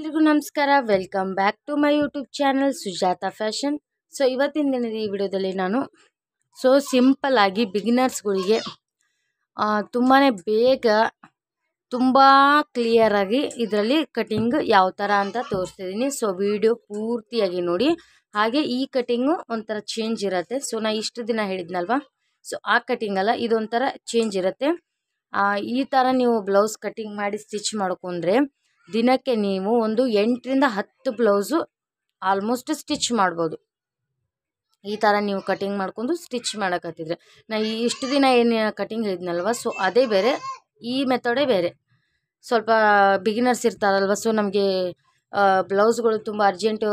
ಎಲ್ರಿಗೂ ನಮಸ್ಕಾರ. Welcome back to my YouTube channel Sujata fashion. So ಇವತ್ತಿನ ದಿನದ ಈ ವಿಡಿಯೋದಲ್ಲಿ ನಾನು ಸಿಂಪಲ್ ಆಗಿ ಬಿಗಿನರ್ಸ್ಗಳಿಗೆ ತುಂಬಾ ಬೇಗ ತುಂಬ ಕ್ಲಿಯರಾಗಿ ಇದರಲ್ಲಿ ಕಟಿಂಗ್ ಯಾವ ಥರ ಅಂತ ತೋರಿಸ್ತಿದ್ದೀನಿ. ಸೊ ವಿಡಿಯೋ ಪೂರ್ತಿಯಾಗಿ ನೋಡಿ. ಹಾಗೆ ಈ ಕಟಿಂಗು ಒಂಥರ ಚೇಂಜ್ ಇರುತ್ತೆ. ಸೊ ನಾ ಇಷ್ಟು ದಿನ ಹೇಳಿದ್ನಲ್ವಾ, ಸೊ ಆ ಕಟಿಂಗ್ ಅಲ್ಲ, ಇದೊಂಥರ ಚೇಂಜ್ ಇರುತ್ತೆ. ಈ ಥರ ನೀವು ಬ್ಲೌಸ್ ಕಟಿಂಗ್ ಮಾಡಿ ಸ್ಟಿಚ್ ಮಾಡ್ಕೊಂಡ್ರೆ ದಿನಕ್ಕೆ ನೀವು ಒಂದು 8 ರಿಂದ 10 ಬ್ಲೌಸು ಆಲ್ಮೋಸ್ಟ್ ಸ್ಟಿಚ್ ಮಾಡ್ಬೋದು. ಈ ಥರ ನೀವು ಕಟಿಂಗ್ ಮಾಡ್ಕೊಂಡು ಸ್ಟಿಚ್ ಮಾಡೋಕತ್ತಿದ್ರೆ, ನಾ ಇಷ್ಟು ದಿನ ಏನು ಕಟಿಂಗ್ ಹೇಳಿದ್ನಲ್ವ, ಸೊ ಅದೇ ಬೇರೆ, ಈ ಮೆಥಡೇ ಬೇರೆ. ಸ್ವಲ್ಪ ಬಿಗಿನರ್ಸ್ ಇರ್ತಾರಲ್ವ, ಸೊ ನಮಗೆ ಬ್ಲೌಸ್ಗಳು ತುಂಬ ಅರ್ಜೆಂಟು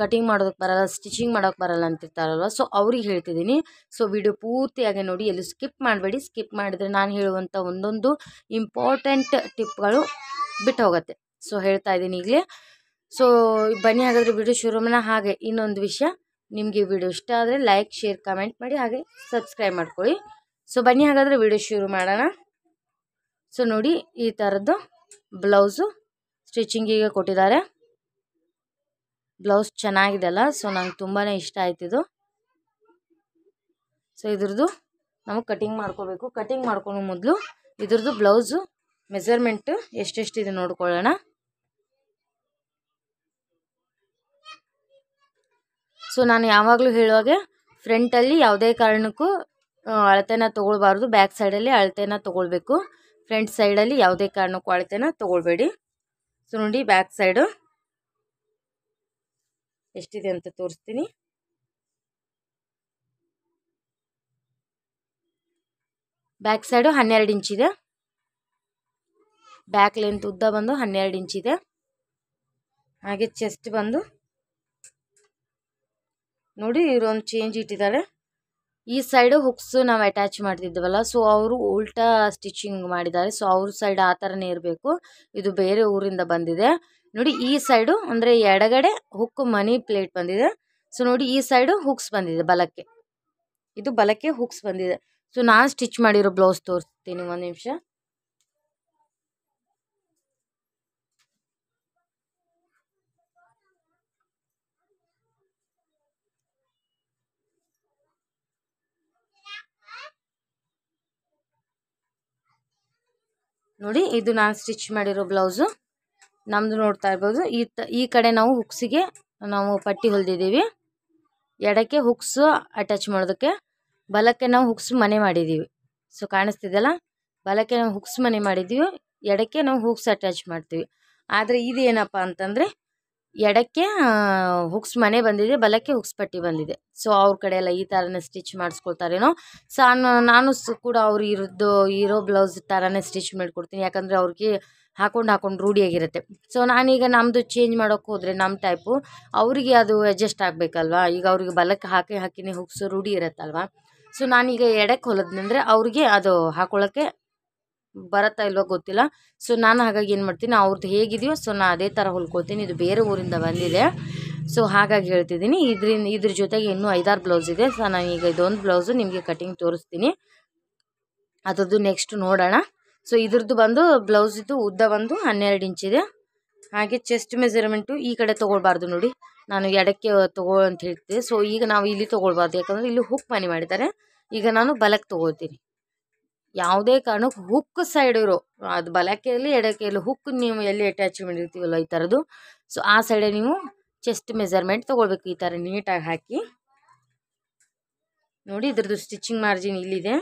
ಕಟಿಂಗ್ ಮಾಡೋದಕ್ಕೆ ಬರಲ್ಲ, ಸ್ಟಿಚಿಂಗ್ ಮಾಡೋಕ್ಕೆ ಬರಲ್ಲ ಅಂತಿರ್ತಾರಲ್ವ, ಸೊ ಅವ್ರಿಗೆ ಹೇಳ್ತಿದ್ದೀನಿ. ಸೊ ವಿಡಿಯೋ ಪೂರ್ತಿಯಾಗಿ ನೋಡಿ, ಎಲ್ಲೂ ಸ್ಕಿಪ್ ಮಾಡಬೇಡಿ. ಸ್ಕಿಪ್ ಮಾಡಿದ್ರೆ ನಾನು ಹೇಳುವಂಥ ಒಂದೊಂದು ಇಂಪಾರ್ಟೆಂಟ್ ಟಿಪ್ಗಳು ಬಿಟ್ಟು ಹೋಗುತ್ತೆ. ಸೊ ಹೇಳ್ತಾ ಇದ್ದೀನಿ ಈಗಲೇ. ಸೊ ಬನ್ನಿ ಹಾಗಾದರೆ ವಿಡಿಯೋ ಶುರು ಮಾಡೋಣ. ಹಾಗೆ ಇನ್ನೊಂದು ವಿಷಯ, ನಿಮಗೆ ವಿಡಿಯೋ ಇಷ್ಟ ಆದರೆ ಲೈಕ್, ಶೇರ್, ಕಮೆಂಟ್ ಮಾಡಿ, ಹಾಗೆ ಸಬ್ಸ್ಕ್ರೈಬ್ ಮಾಡ್ಕೊಳ್ಳಿ. ಸೊ ಬನ್ನಿ ಹಾಗಾದರೆ ವಿಡಿಯೋ ಶುರು ಮಾಡೋಣ. ಸೊ ನೋಡಿ, ಈ ಥರದ್ದು ಬ್ಲೌಸು ಸ್ಟಿಚಿಂಗಿಗೆ ಕೊಟ್ಟಿದ್ದಾರೆ. ಬ್ಲೌಸ್ ಚೆನ್ನಾಗಿದೆ ಅಲ್ಲ, ಸೊ ನಂಗೆ ತುಂಬಾ ಇಷ್ಟ ಆಯ್ತಿದು. ಸೊ ಇದ್ರದ್ದು ನಾವು ಕಟಿಂಗ್ ಮಾಡ್ಕೋಬೇಕು. ಕಟಿಂಗ್ ಮಾಡ್ಕೊಂಡು ಮೊದಲು ಇದ್ರದ್ದು ಬ್ಲೌಸು ಮೆಜರ್ಮೆಂಟ್ ಎಷ್ಟೆಷ್ಟಿದೆ ನೋಡ್ಕೊಳ್ಳೋಣ. ಸೊ ನಾನು ಯಾವಾಗಲೂ ಹೇಳುವಾಗೆ ಫ್ರಂಟಲ್ಲಿ ಯಾವುದೇ ಕಾರಣಕ್ಕೂ ಅಳತೆನ ತೊಗೊಳ್ಬಾರ್ದು, ಬ್ಯಾಕ್ ಸೈಡಲ್ಲಿ ಅಳತೆನ ತೊಗೊಳ್ಬೇಕು. ಫ್ರಂಟ್ ಸೈಡಲ್ಲಿ ಯಾವುದೇ ಕಾರಣಕ್ಕೂ ಅಳತೆನ ತೊಗೊಳ್ಬೇಡಿ. ಸೊ ನೋಡಿ, ಬ್ಯಾಕ್ ಸೈಡು ಎಷ್ಟಿದೆ ಅಂತ ತೋರಿಸ್ತೀನಿ. Back side 12 ಇಂಚಿದೆ. ಬ್ಯಾಕ್ ಲೆಂತ್ ಉದ್ದ ಬಂದು 12 ಇಂಚಿದೆ. ಹಾಗೆ ಚೆಸ್ಟ್ ಬಂದು ನೋಡಿ, ಇವರೊಂದು ಚೇಂಜ್ ಇಟ್ಟಿದ್ದಾರೆ. ಈ ಸೈಡು ಹುಕ್ಸ್ ನಾವು ಅಟ್ಯಾಚ್ ಮಾಡ್ತಿದ್ದೀವಲ್ಲ, ಸೊ ಅವರು ಉಲ್ಟಾ ಸ್ಟಿಚಿಂಗ್ ಮಾಡಿದ್ದಾರೆ. ಸೊ ಅವ್ರ ಸೈಡ್ ಆ ಥರನೇ ಇರಬೇಕು. ಇದು ಬೇರೆ ಊರಿಂದ ಬಂದಿದೆ. ನೋಡಿ, ಈ ಸೈಡು ಅಂದರೆ ಎಡಗಡೆ ಹುಕ್ ಮನಿ ಪ್ಲೇಟ್ ಬಂದಿದೆ. ಸೊ ನೋಡಿ, ಈ ಸೈಡು ಹುಕ್ಸ್ ಬಂದಿದೆ ಬಲಕ್ಕೆ. ಇದು ಬಲಕ್ಕೆ ಹುಕ್ಸ್ ಬಂದಿದೆ. ಸೊ ನಾನು ಸ್ಟಿಚ್ ಮಾಡಿರೋ ಬ್ಲೌಸ್ ತೋರಿಸ್ತೀನಿ, ಒಂದು ನಿಮಿಷ. ನೋಡಿ, ಇದು ನಾನು ಸ್ಟಿಚ್ ಮಾಡಿರೋ ಬ್ಲೌಸು. ನಮ್ಮದು ನೋಡ್ತಾ ಇರ್ಬೋದು. ಈ ಕಡೆ ನಾವು ಹುಕ್ಸಿಗೆ ನಾವು ಪಟ್ಟಿ ಹೊಲಿದಿದ್ದೀವಿ. ಎಡಕ್ಕೆ ಹುಕ್ಸು ಅಟ್ಯಾಚ್ ಮಾಡೋದಕ್ಕೆ, ಬಲಕ್ಕೆ ನಾವು ಹುಕ್ಸ್ ಮನೆ ಮಾಡಿದ್ದೀವಿ. ಸೊ ಕಾಣಿಸ್ತಿದೆಯಲ್ಲ, ಬಲಕ್ಕೆ ನಾವು ಹುಕ್ಸ್ ಮನೆ ಮಾಡಿದ್ದೀವಿ, ಎಡಕ್ಕೆ ನಾವು ಹುಕ್ಸ್ ಅಟ್ಯಾಚ್ ಮಾಡ್ತೀವಿ. ಆದರೆ ಇದೇನಪ್ಪ ಅಂತಂದರೆ, ಎಡಕ್ಕೆ ಹುಕ್ಸ್ ಮನೆ ಬಂದಿದೆ, ಬಲಕ್ಕೆ ಹುಕ್ಸ್ ಪಟ್ಟಿ ಬಂದಿದೆ. ಸೊ ಅವ್ರ ಕಡೆ ಎಲ್ಲ ಈ ಥರನೇ ಸ್ಟಿಚ್ ಮಾಡಿಸ್ಕೊಳ್ತಾರೇನೋ. ಸೊ ನಾನು ಕೂಡ ಅವ್ರು ಇರೋ ಬ್ಲೌಸ್ ಥರನೇ ಸ್ಟಿಚ್ ಮಾಡಿಕೊಡ್ತೀನಿ. ಯಾಕಂದರೆ ಅವ್ರಿಗೆ ಹಾಕೊಂಡು ರೂಢಿಯಾಗಿರುತ್ತೆ. ಸೊ ನಾನೀಗ ನಮ್ಮದು ಚೇಂಜ್ ಮಾಡೋಕ್ಕೆ ಹೋದರೆ ನಮ್ಮ ಟೈಪು ಅವರಿಗೆ ಅದು ಅಡ್ಜಸ್ಟ್ ಆಗಬೇಕಲ್ವಾ. ಈಗ ಅವ್ರಿಗೆ ಬಲಕ್ಕೆ ಹಾಕಿನೇ ಹುಕ್ಸ್ ರೂಢಿ ಇರುತ್ತಲ್ವ. ಸೊ ನಾನೀಗ ಎಡಕ್ಕೆ ಹೊಲಿದ್ನಂದರೆ ಅವ್ರಿಗೆ ಅದು ಹಾಕೊಳ್ಳೋಕ್ಕೆ ಬರುತ್ತಾ ಇಲ್ವೋ ಗೊತ್ತಿಲ್ಲ. ಸೊ ನಾನು ಹಾಗಾಗಿ ಏನು ಮಾಡ್ತೀನಿ, ಅವ್ರದ್ದು ಹೇಗಿದೆಯೋ ಸೊ ನಾನು ಅದೇ ಥರ ಹೊಲ್ಕೊಳ್ತೀನಿ. ಇದು ಬೇರೆ ಊರಿಂದ ಬಂದಿದೆ, ಸೊ ಹಾಗಾಗಿ ಹೇಳ್ತಿದ್ದೀನಿ. ಇದ್ರ ಜೊತೆಗೆ ಇನ್ನೂ 5-6 ಬ್ಲೌಸ್ ಇದೆ. ಸೊ ನಾನೀಗ ಇದೊಂದು ಬ್ಲೌಸು ನಿಮಗೆ ಕಟಿಂಗ್ ತೋರಿಸ್ತೀನಿ, ಅದರದ್ದು ನೆಕ್ಸ್ಟ್ ನೋಡೋಣ. ಸೊ ಇದ್ರದ್ದು ಬಂದು ಬ್ಲೌಸಿದ್ದು ಉದ್ದ ಬಂದು 12 ಇಂಚಿದೆ. ಹಾಗೆ ಚೆಸ್ಟ್ ಮೆಜರ್ಮೆಂಟು ಈ ಕಡೆ ತೊಗೊಳ್ಬಾರ್ದು. ನೋಡಿ, ನಾನು ಎಡಕ್ಕೆ ತೊಗೋ ಅಂತ ಹೇಳ್ತಿದ್ದೆ. ಸೊ ಈಗ ನಾವು ಇಲ್ಲಿ ತೊಗೊಳ್ಬಾರ್ದು, ಯಾಕಂದರೆ ಇಲ್ಲಿ ಹುಕ್ ಮನೆ ಮಾಡಿದ್ದಾರೆ. ಈಗ ನಾನು ಬಲಕ್ಕೆ ತೊಗೊಳ್ತೀನಿ. ಯಾವುದೇ ಕಾರಣಕ್ಕೂ ಹುಕ್ ಸೈಡ್ ಇರೋ, ಅದು ಬಲಕ್ಕೆ ಇರಲಿ ಎಡಕ್ಕೆ ಇರಲಿ, ಹುಕ್ ನೀವು ಎಲ್ಲಿ ಅಟ್ಯಾಚ್ ಮಾಡಿರ್ತೀವಲ್ಲ ಈ ಥರದ್ದು, ಸೊ ಆ ಸೈಡೇ ನೀವು ಚೆಸ್ಟ್ ಮೆಜರ್ಮೆಂಟ್ ತೊಗೊಳ್ಬೇಕು. ಈ ಥರ ನೀಟಾಗಿ ಹಾಕಿ ನೋಡಿ. ಇದ್ರದ್ದು ಸ್ಟಿಚಿಂಗ್ ಮಾರ್ಜಿನ್ ಇಲ್ಲಿದೆ,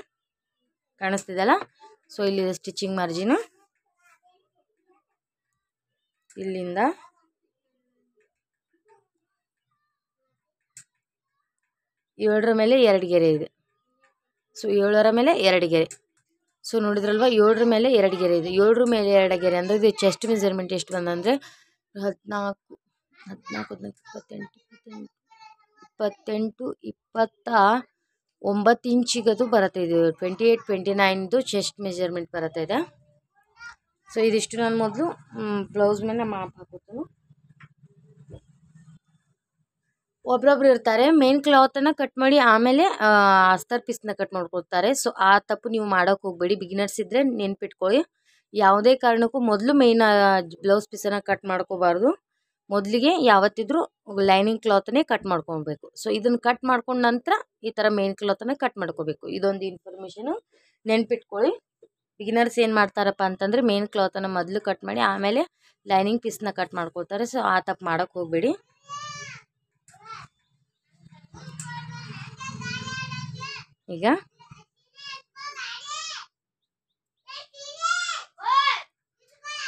ಕಾಣಿಸ್ತಿದೆಯಲ್ಲ. ಸೊ ಇಲ್ಲಿದೆ ಸ್ಟಿಚಿಂಗ್ ಮಾರ್ಜಿನು. ಇಲ್ಲಿಂದ ಏಳರ ಮೇಲೆ 2 ಗೆರೆ ಇದೆ. ಸೊ 7ರ ಮೇಲೆ 2 ಗೆರೆ. ಸೊ ನೋಡಿದ್ರಲ್ವ, 7ರ ಮೇಲೆ 2 ಗೆರೆ ಇದೆ. 7ರ ಮೇಲೆ 2 ಗೆರೆ ಅಂದರೆ ಇದು ಚೆಸ್ಟ್ ಮೆಜರ್ಮೆಂಟ್ ಎಷ್ಟು ಬಂದಂದರೆ 14, 29 ಇಂಚಿಗದು ಬರುತ್ತೆ. ಇದು 28-29 ಚೆಸ್ಟ್ ಮೆಜರ್ಮೆಂಟ್ ಬರುತ್ತೆ ಇದೆ. ಸೊ ಇದಿಷ್ಟು ನಾನು ಮೊದಲು ಬ್ಲೌಸ್ ಮೇಲೆ ಮಾಪ್ ಹಾಕೋತೀನಿ. ಒಬ್ರೊಬ್ರು ಇರ್ತಾರೆ ಮೇನ್ ಕ್ಲಾತನ್ನು ಕಟ್ ಮಾಡಿ ಆಮೇಲೆ ಅಸ್ತರ್ ಪೀಸ್ನ ಕಟ್ ಮಾಡ್ಕೊಳ್ತಾರೆ. ಸೊ ಆ ತಪ್ಪು ನೀವು ಮಾಡೋಕ್ಕೆ ಹೋಗಬೇಡಿ. ಬಿಗಿನರ್ಸ್ ಇದ್ದರೆ ನೆನ್ಪಿಟ್ಕೊಳ್ಳಿ, ಯಾವುದೇ ಕಾರಣಕ್ಕೂ ಮೊದಲು ಮೇನ್ ಬ್ಲೌಸ್ ಪೀಸನ್ನು ಕಟ್ ಮಾಡ್ಕೋಬಾರ್ದು. ಮೊದಲಿಗೆ ಯಾವತ್ತಿದ್ರೂ ಲೈನಿಂಗ್ ಕ್ಲಾತ್ನೇ ಕಟ್ ಮಾಡ್ಕೊಬೇಕು. ಸೊ ಇದನ್ನು ಕಟ್ ಮಾಡ್ಕೊಂಡ ನಂತರ ಈ ಥರ ಮೇನ್ ಕ್ಲಾತ್ನ ಕಟ್ ಮಾಡ್ಕೋಬೇಕು. ಇದೊಂದು ಇನ್ಫಾರ್ಮೇಷನು ನೆನ್ಪಿಟ್ಕೊಳ್ಳಿ. ಬಿಗಿನರ್ಸ್ ಏನು ಮಾಡ್ತಾರಪ್ಪ ಅಂತಂದರೆ ಮೇನ್ ಕ್ಲಾತನ್ನು ಮೊದಲು ಕಟ್ ಮಾಡಿ ಆಮೇಲೆ ಲೈನಿಂಗ್ ಪೀಸ್ನ ಕಟ್ ಮಾಡ್ಕೊಳ್ತಾರೆ. ಸೊ ಆ ತಪ್ಪು ಮಾಡೋಕ್ಕೆ ಹೋಗಬೇಡಿ. ಈಗ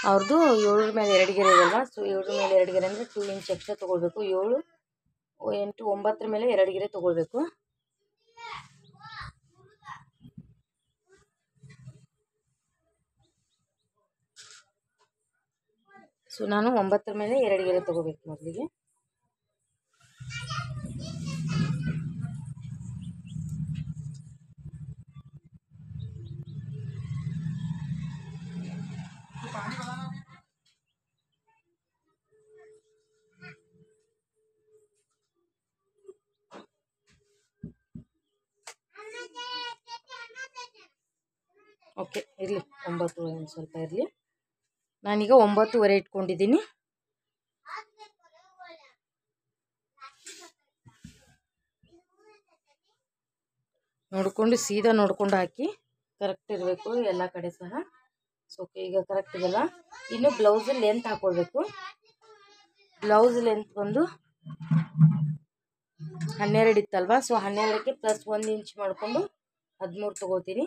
ಅವ್ರದ್ದು 7 ಮೇಲೆ 2 ಗೆರೆ ಇದಲ್ವಾ. ಸೊ 7 ಮೇಲೆ 2 ಗೆರೆ ಅಂದರೆ 2 ಇಂಚ್ ಎಕ್ಸ್ಟ್ರಾ ತೊಗೊಳ್ಬೇಕು. 7, 8, 9 ಮೇಲೆ 2 ಗೆರೆ ತೊಗೊಳ್ಬೇಕು. ಸೊ ನಾನು 9 ಮೇಲೆ 2 ಗೆರೆ ತೊಗೋಬೇಕು ಮೊದಲಿಗೆ. ಓಕೆ, ಇರಲಿ 9 ಒಂದು ಸ್ವಲ್ಪ ಇರಲಿ. ನಾನೀಗ 9.5 ಇಟ್ಕೊಂಡಿದ್ದೀನಿ. ನೋಡಿಕೊಂಡು ಸೀದಾ ನೋಡ್ಕೊಂಡು ಹಾಕಿ, ಕರೆಕ್ಟ್ ಇರಬೇಕು ಎಲ್ಲ ಕಡೆ ಸಹ. ಸೊ ಓಕೆ, ಈಗ ಕರೆಕ್ಟ್ ಇದೆಲ್ಲ. ಇನ್ನು ಬ್ಲೌಸ್ ಲೆಂತ್ ಹಾಕ್ಕೊಳ್ಬೇಕು. ಬ್ಲೌಸ್ ಲೆಂತ್ ಬಂದು 12 ಇತ್ತಲ್ವಾ. ಸೊ 12ಕ್ಕೆ ಪ್ಲಸ್ 1 ಇಂಚ್ ಮಾಡಿಕೊಂಡು 13 ತೊಗೋತೀನಿ.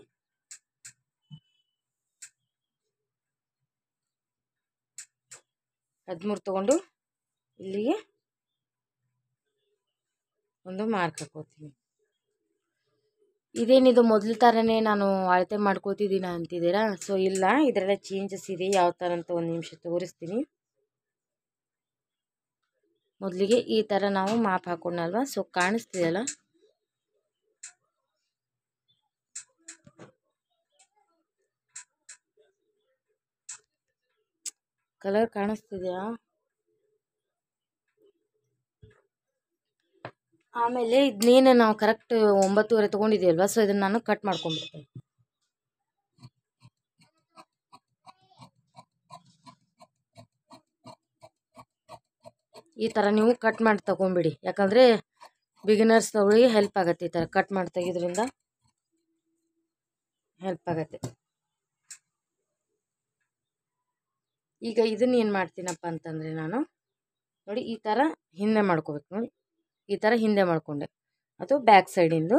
13 ತೊಗೊಂಡು ಇಲ್ಲಿಗೆ ಒಂದು ಮಾರ್ಕ್ ಹಾಕೋತೀನಿ. ಇದೇನಿದು ಮೊದಲ ಥರನೇ ನಾನು ಅಳತೆ ಮಾಡ್ಕೋತಿದ್ದೀನ ಅಂತಿದ್ದೀರಾ? ಸೊ ಇಲ್ಲ, ಇದರಲ್ಲೇ ಚೇಂಜಸ್ ಇದೆ. ಯಾವ ಥರ ಅಂತ ಒಂದು ನಿಮಿಷ ತೋರಿಸ್ತೀನಿ. ಮೊದಲಿಗೆ ಈ ಥರ ನಾವು ಮಾಪ್ ಹಾಕೊಂಡಲ್ವಾ. ಸೊ ಕಾಣಿಸ್ತಿದೆಯಲ್ಲ, ಕಲರ್ ಕಾಣಿಸ್ತಿದೆಯಾ? ಆಮೇಲೆ ಇದನ್ನೇನು ನಾವು ಕರೆಕ್ಟ್ 9.5 ತೊಗೊಂಡಿದ್ದೀವಲ್ವ. ಸೊ ಇದನ್ನು ನಾನು ಕಟ್ ಮಾಡ್ಕೊಂಡ್ಬಿಡ್ತೀನಿ. ಈ ಥರ ನೀವು ಕಟ್ ಮಾಡಿ ತೊಗೊಂಬಿಡಿ. ಯಾಕಂದರೆ ಬಿಗಿನರ್ಸ್ ಅವಳಿಗೆ ಹೆಲ್ಪ್ ಆಗುತ್ತೆ. ಈ ಥರ ಕಟ್ ಮಾಡಿ ತೆಗೆಯೋದ್ರಿಂದ ಹೆಲ್ಪ್ ಆಗುತ್ತೆ. ಈಗ ಇದನ್ನ ಏನು ಮಾಡ್ತೀನಪ್ಪ ಅಂತಂದರೆ, ನಾನು ನೋಡಿ ಈ ಥರ ಹಿಂದೆ ಮಾಡ್ಕೋಬೇಕು. ನೋಡಿ ಈ ಥರ ಹಿಂದೆ ಮಾಡಿಕೊಂಡೆ, ಅದು ಬ್ಯಾಕ್ ಸೈಡಿಂದು.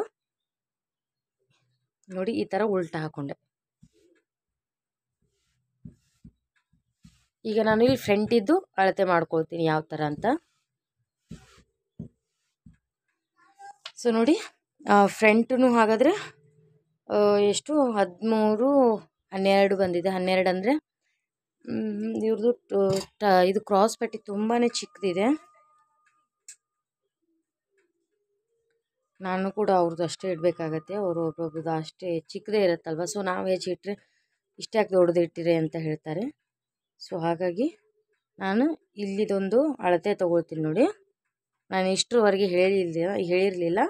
ನೋಡಿ ಈ ಥರ ಉಲ್ಟಾ ಹಾಕೊಂಡೆ. ಈಗ ನಾನು ಇಲ್ಲಿ ಫ್ರಂಟಿದ್ದು ಅಳತೆ ಮಾಡ್ಕೊಳ್ತೀನಿ ಯಾವ ಥರ ಅಂತ. ಸೊ ನೋಡಿ ಫ್ರಂಟೂ ಹಾಗಾದರೆ ಎಷ್ಟು 13, 12 ಬಂದಿದೆ. 12 ಅಂದರೆ ಇವ್ರದ್ದು ಇದು ಕ್ರಾಸ್ ಪಟ್ಟಿ ತುಂಬಾ ಚಿಕ್ಕದಿದೆ. ನಾನು ಕೂಡ ಅವ್ರದ್ದು ಅಷ್ಟೇ ಇಡಬೇಕಾಗತ್ತೆ. ಅವರು ಒಬ್ಬೊಬ್ರದ್ದು ಅಷ್ಟೇ ಚಿಕ್ಕದೇ ಇರುತ್ತಲ್ವ. ಸೊ ನಾವು ಹೆಚ್ಚಿಟ್ರೆ ಇಷ್ಟ್ಯಾಕೆ ದೊಡ್ಡದು ಇಟ್ಟಿರಿ ಅಂತ ಹೇಳ್ತಾರೆ. ಸೊ ಹಾಗಾಗಿ ನಾನು ಇಲ್ಲಿದೊಂದು ಅಳತೆ ತೊಗೊಳ್ತೀನಿ. ನೋಡಿ, ನಾನು ಇಷ್ಟರವರೆಗೆ ಹೇಳಿರಲಿಲ್ಲ.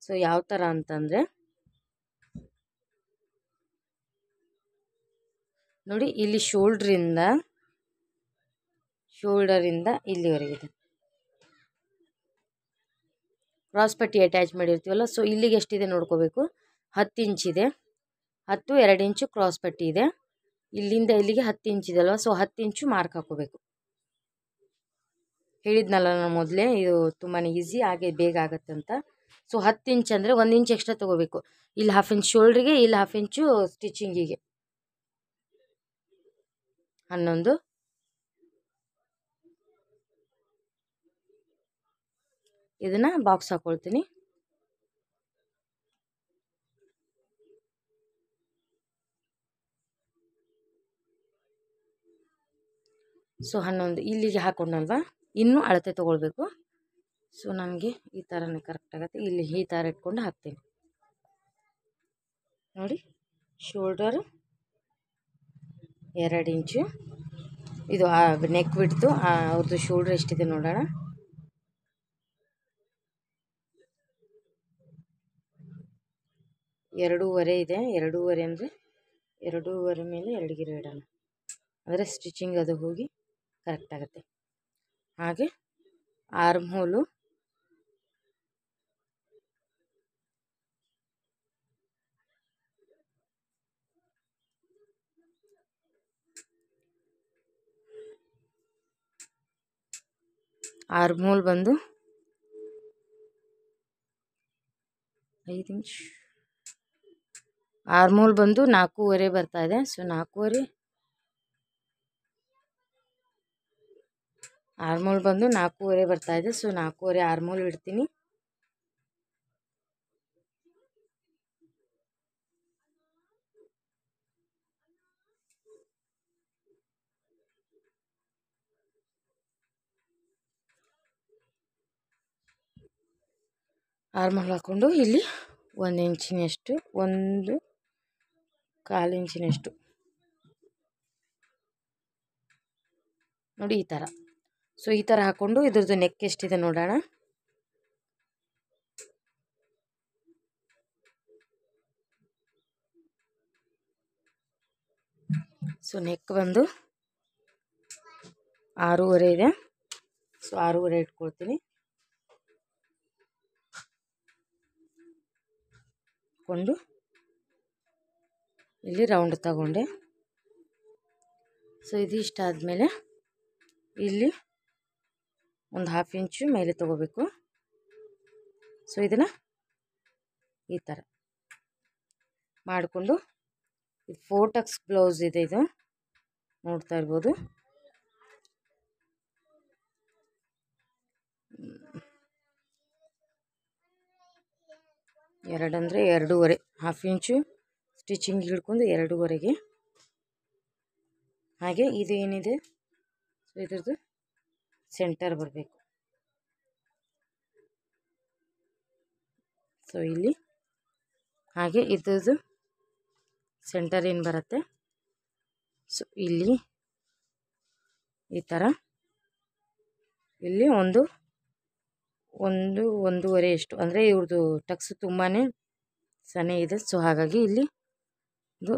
ಸೊ ಯಾವ ಥರ ಅಂತಂದರೆ, ನೋಡಿ ಇಲ್ಲಿ ಶೋಲ್ಡರಿಂದ ಇಲ್ಲಿವರೆಗಿದೆ ಕ್ರಾಸ್ ಪಟ್ಟಿ ಅಟ್ಯಾಚ್ ಮಾಡಿರ್ತೀವಲ್ಲ. ಸೊ ಇಲ್ಲಿಗೆ ಎಷ್ಟಿದೆ ನೋಡ್ಕೋಬೇಕು. 10 ಇಂಚಿದೆ. 10, 2 ಇಂಚು ಕ್ರಾಸ್ ಪಟ್ಟಿ ಇದೆ. ಇಲ್ಲಿಂದ ಇಲ್ಲಿಗೆ 10 ಇಂಚಿದೆ ಅಲ್ವ. ಸೊ 10 ಇಂಚು ಮಾರ್ಕ್ ಹಾಕೋಬೇಕು. ಹೇಳಿದ್ನಲ್ಲ ನಾನು ಮೊದಲೇ, ಇದು ತುಂಬಾ ಈಸಿ, ಹಾಗೆ ಬೇಗ ಆಗುತ್ತೆ ಅಂತ. ಸೊ 10 ಇಂಚ್ ಅಂದರೆ 1 ಇಂಚ್ ಎಕ್ಸ್ಟ್ರಾ ತೊಗೋಬೇಕು. ಇಲ್ಲಿ 1/2 ಇಂಚ್ ಶೋಲ್ಡ್ರಿಗೆ, ಇಲ್ಲಿ 1/2 ಇಂಚು ಸ್ಟಿಚಿಂಗಿಗೆ. 11. ಇದನ್ನು ಬಾಕ್ಸ್ ಹಾಕ್ಕೊಳ್ತೀನಿ. ಸೊ 11 ಇಲ್ಲಿಗೆ ಹಾಕೊಂಡಲ್ವ, ಇನ್ನೂ ಅಳತೆ ತೊಗೊಳ್ಬೇಕು. ಸೊ ನನಗೆ ಈ ಥರನೇ ಕರೆಕ್ಟ್ ಆಗುತ್ತೆ. ಇಲ್ಲಿ ಈ ಥರ ಇಟ್ಕೊಂಡು ಹಾಕ್ತೀನಿ. ನೋಡಿ, ಶೋಲ್ಡರ್ 2 ಇಂಚು. ಇದು ನೆಕ್ ಬಿಡ್ತು. ಅವ್ರದ್ದು ಶೋಲ್ಡರ್ ಎಷ್ಟಿದೆ ನೋಡೋಣ. 2.5 ಇದೆ. 2.5 ಅಂದರೆ 2.5 ಮೇಲೆ 2 ಗೆರೆ ಇಡೋಣ. ಅಂದರೆ ಸ್ಟಿಚಿಂಗ್ ಅದು ಹೋಗಿ ಕರೆಕ್ಟ್ ಆಗುತ್ತೆ. ಹಾಗೆ ಆರ್ಮ್ ಹೋಲು, ಆರ್ಮ್ ಹೋಲ್ ಬಂದು 5 ಇಂಚ್, ಆರ್ಮ್ ಹೋಲ್ ಬಂದು 4.5 ಬರ್ತಾ ಇದೆ. ಸೊ 4.5 ಆರ್ಮ್ ಹೋಲ್ ಬಂದು 4.5 ಬರ್ತಾ ಇದೆ. ಸೊ 4.5 ಆರ್ಮ್ ಹೋಲ್ ಇಡ್ತೀನಿ. ಆರ್ಮ್ ಹೋಲ್ ಹಾಕ್ಕೊಂಡು ಇಲ್ಲಿ 1 ಇಂಚಿನಷ್ಟು, 1.25 ಇಂಚಿನಷ್ಟು ನೋಡಿ ಈ ಥರ. ಸೊ ಈ ಥರ ಹಾಕ್ಕೊಂಡು ಇದ್ರದ್ದು ನೆಕ್ ಎಷ್ಟಿದೆ ನೋಡೋಣ. ಸೊ ನೆಕ್ ಬಂದು 6.5 ಇದೆ. ಸೊ 6.5 ಇಟ್ಕೊಳ್ತೀನಿ. ಕೊಂಡು ಇಲ್ಲಿ ರೌಂಡ್ ತಗೊಂಡೆ. ಸೊ ಇದು ಇಷ್ಟ ಆದಮೇಲೆ ಇಲ್ಲಿ ಒಂದು 1/2 ಇಂಚು ಮೇಲೆ ತಗೋಬೇಕು. ಸೊ ಇದನ್ನು ಈ ಥರ ಮಾಡಿಕೊಂಡು, ಇದು 4 ಟಕ್ಸ್ ಬ್ಲೌಸ್ ಇದೆ, ಇದು ನೋಡ್ತಾ ಇರ್ಬೋದು. ಎರಡಂದರೆ 2.5, 1/2 ಇಂಚು ಸ್ಟಿಚಿಂಗ್ ಹಿಡ್ಕೊಂಡು 2.5ಗೆ. ಹಾಗೆ ಇದು ಏನಿದೆ, ಸೊ ಇದ್ರದ್ದು ಸೆಂಟರ್ ಬರಬೇಕು. ಸೊ ಇಲ್ಲಿ ಹಾಗೆ ಇದ್ರದ್ದು ಸೆಂಟರ್ ಏನು ಬರುತ್ತೆ, ಸೊ ಇಲ್ಲಿ ಈ ಥರ ಇಲ್ಲಿ 1.5 ಎಷ್ಟು, ಅಂದರೆ ಇವ್ರದ್ದು ಟಕ್ಸ್ ತುಂಬಾ ಸಣ್ಣ ಇದೆ. ಸೊ ಹಾಗಾಗಿ ಇಲ್ಲಿ ಇದು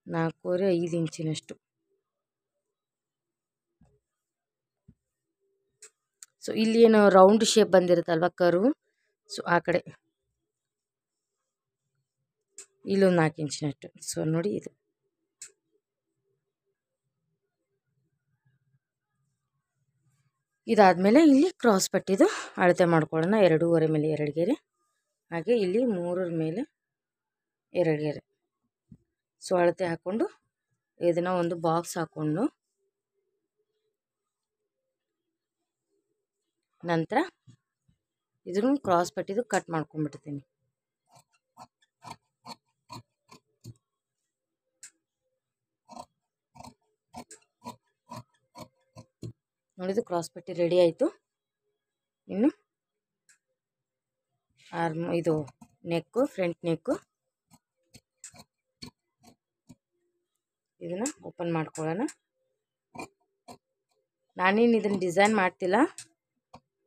4.5 5 ಇಂಚಿನಷ್ಟು. ಸೊ ಇಲ್ಲಿ ಏನು ರೌಂಡ್ ಶೇಪ್ ಬಂದಿರುತ್ತಲ್ವ ಕರ್ವ್, ಸೊ ಆ ಕಡೆ ಇಲ್ಲೊಂದು 4 ಇಂಚಿನಷ್ಟು. ಸೊ ನೋಡಿ ಇದು ಇದಾದಮೇಲೆ ಇಲ್ಲಿ ಕ್ರಾಸ್ ಪಟ್ಟಿದು ಅಳತೆ ಮಾಡ್ಕೊಳ್ಳೋಣ. 2.5 ಮೇಲೆ 2 ಗೆರೆ, ಹಾಗೆ ಇಲ್ಲಿ 3 ಮೇಲೆ 2 ಗೆರೆ. ಸೊ ಅಳತೆ ಹಾಕ್ಕೊಂಡು ಇದನ್ನು ಒಂದು ಬಾಕ್ಸ್ ಹಾಕ್ಕೊಂಡು ನಂತರ ಇದನ್ನು ಕ್ರಾಸ್ ಪಟ್ಟಿದು ಕಟ್ ಮಾಡ್ಕೊಂಡ್ಬಿಡ್ತೀನಿ. ನೋಡಿದ್ದು ಕ್ರಾಸ್ ಪಟ್ಟಿ ರೆಡಿ ಆಯಿತು. ಇನ್ನು ಆರ್ಮ್ ಇದು ನೆಕ್ಕು, ಫ್ರಂಟ್ ನೆಕ್ಕು ಇದನ್ನು ಓಪನ್ ಮಾಡ್ಕೊಳ್ಳೋಣ. ನಾನೇನು ಇದನ್ನು ಡಿಸೈನ್ ಮಾಡ್ತಿಲ್ಲ,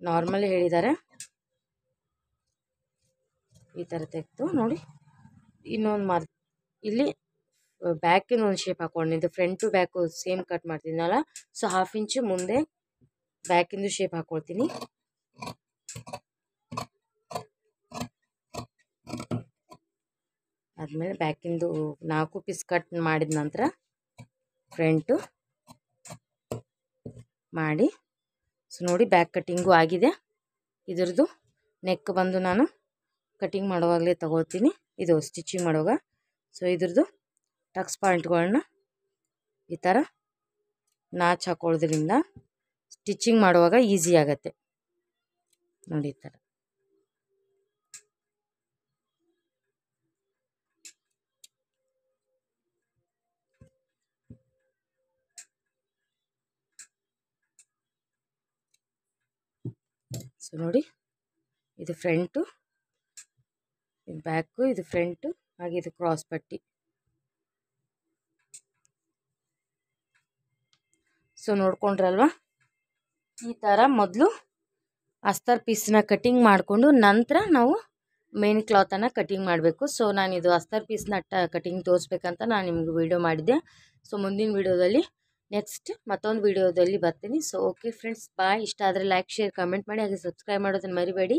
ನಾರ್ಮಲಿ ಹೇಳಿದ್ದಾರೆ. ಈ ಥರ ತೆಗೆದು ನೋಡಿ, ಇನ್ನೊಂದು ಇಲ್ಲಿ ಬ್ಯಾಕಿನ ಒಂದು ಶೇಪ್ ಹಾಕ್ಕೊಂಡಿದ್ದು, ಫ್ರಂಟು ಬ್ಯಾಕು ಸೇಮ್ ಕಟ್ ಮಾಡ್ತಿದ್ದೀನಲ್ಲ, ಸೊ 1/2 ಇಂಚು ಮುಂದೆ ಬ್ಯಾಕಿಂದು ಶೇಪ್ ಹಾಕ್ಕೊಳ್ತೀನಿ. ಆದಮೇಲೆ ಬ್ಯಾಕಿಂದು 4 ಪೀಸ್ ಕಟ್ ಮಾಡಿದ ನಂತರ ಫ್ರಂಟು ಮಾಡಿ. ಸೊ ನೋಡಿ ಬ್ಯಾಕ್ ಕಟ್ಟಿಂಗು ಆಗಿದೆ. ಇದ್ರದ್ದು ನೆಕ್ ಬಂದು ನಾನು ಕಟಿಂಗ್ ಮಾಡುವಾಗಲೇ ತಗೊಳ್ತೀನಿ, ಇದು ಸ್ಟಿಚಿಂಗ್ ಮಾಡುವಾಗ. ಸೊ ಇದ್ರದ್ದು ಟಕ್ಸ್ ಪಾಯಿಂಟ್ಗಳನ್ನ ಈ ಥರ ನಾಚ್ ಹಾಕೊಳ್ಳೋದ್ರಿಂದ ಸ್ಟಿಚಿಂಗ್ ಮಾಡುವಾಗ ಈಸಿ ಆಗುತ್ತೆ ನೋಡಿ ಈ ಥರ. ಸೊ ನೋಡಿ ಇದು ಫ್ರಂಟು, ಇದು ಬ್ಯಾಕು, ಇದು ಫ್ರಂಟು, ಹಾಗೆ ಇದು ಕ್ರಾಸ್ ಪಟ್ಟಿ. ಸೊ ನೋಡ್ಕೊಂಡ್ರಲ್ವಾ, ಈ ಥರ ಮೊದಲು ಅಸ್ತರ್ ಪೀಸ್ನ ಕಟಿಂಗ್ ಮಾಡಿಕೊಂಡು ನಂತರ ನಾವು ಮೇನ್ ಕ್ಲಾತನ್ನು ಕಟಿಂಗ್ ಮಾಡಬೇಕು. ಸೊ ನಾನಿದು ಅಸ್ತರ್ ಪೀಸ್ನ ಕಟಿಂಗ್ ತೋರಿಸ್ಬೇಕಂತ ನಾನು ನಿಮ್ಗೆ ವಿಡಿಯೋ ಮಾಡಿದ್ದೆ. ಸೊ ಮುಂದಿನ ವಿಡಿಯೋದಲ್ಲಿ ನೆಕ್ಸ್ಟ್ ಮತ್ತೊಂದು ವಿಡಿಯೋದಲ್ಲಿ ಬರ್ತೀನಿ. ಸೊ ಓಕೆ ಫ್ರೆಂಡ್ಸ್, ಬಾಯ್. ಇಷ್ಟ ಆದರೆ ಲೈಕ್, ಶೇರ್, ಕಮೆಂಟ್ ಮಾಡಿ, ಹಾಗೆ ಸಬ್ಸ್ಕ್ರೈಬ್ ಮಾಡೋದನ್ನು ಮರಿಬೇಡಿ.